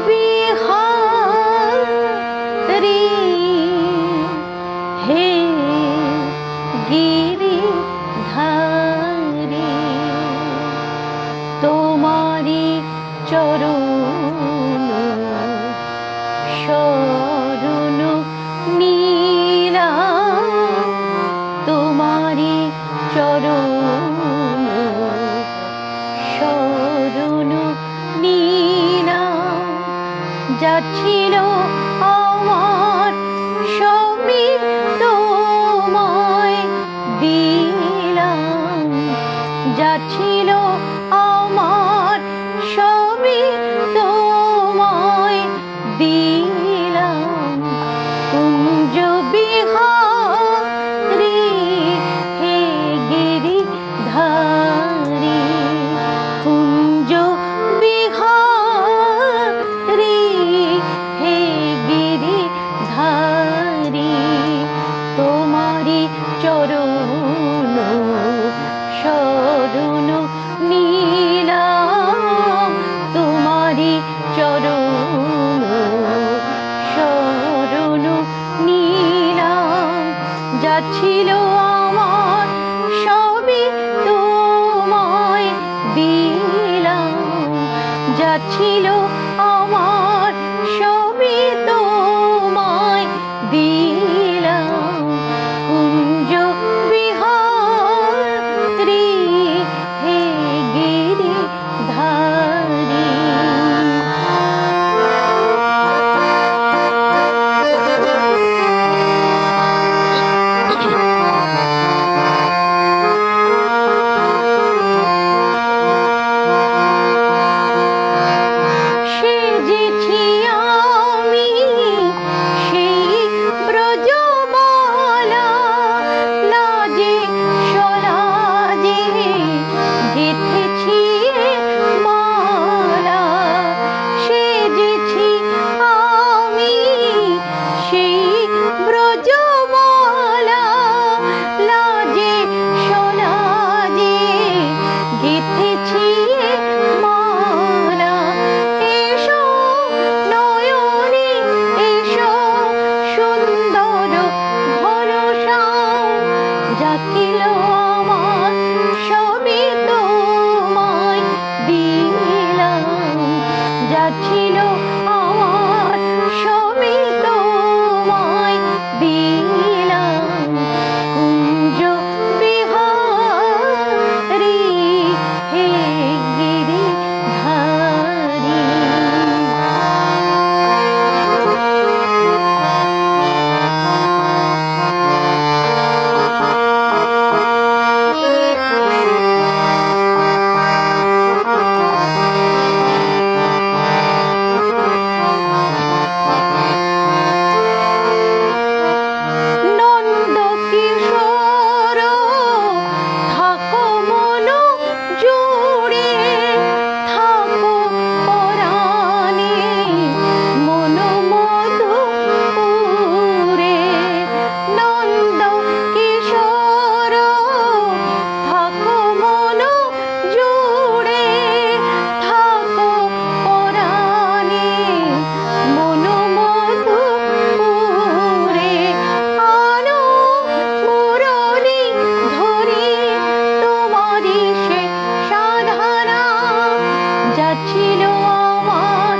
বিহারী হে গিরিধারী তোমারি চরণ শরণ নিলাম তোমারি চরণ শরণ নিলাম যা ছিল আমার সবই তোমায় দিলাম যা ছিল আমার সবই তোমায় দিলাম কুঞ্জ বিহারী হে গিরিধারী কুঞ্জ বিহারী হে গিরিধারী তোমারি চরণ শরণ নিলাম তোমারি চরণ শরণ নিলাম যা ছিল আমার সবই তোমায় দিলাম যা ছিল আমার সবই তোমায় দিলাম কুঞ্জ বিহারী হে গিরিধারী সেজেছি আমি সেই ব্রজবালা লাজে সলাজে গেঁথেছি মালা সেজেছি আমি সেই ব্রজবালা লাজে সলাজে গেঁথেছি মালা এসো নয়নে এসো সুন্দর ঘরসাও জাকিল আমার সবই তোমায় দিলাম যা ছিল আমার সবই তোমায় দিলাম কুঞ্জ বিহারী হে গিরিধারী নন্দ কিশোর থাকো মন জুড়ে থাকো পরাণে মন মধুপুরে নন্দ কিশোর থাকো মন জুড়ে থাকো পরাণে মন মধুপুরে আনো মুরলী ধরি তোমারি সে সাধনা যা ছিল আমার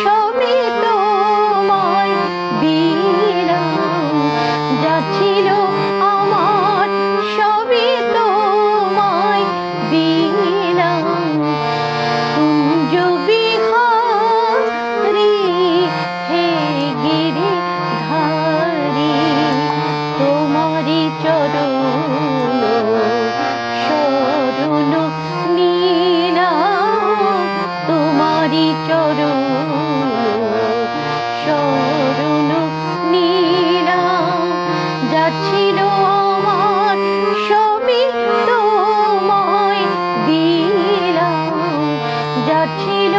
সবই তোমায় দিলাম যা ছিল আমার সবই তোমায় দিলাম কুঞ্জ বিহারী হে গিরিধারী তোমারি চরণ শরণ নিলাম তোমারি চরণ শরণ নিলাম যা ছিল আমার সবই তোমায় দিলাম যা ছিল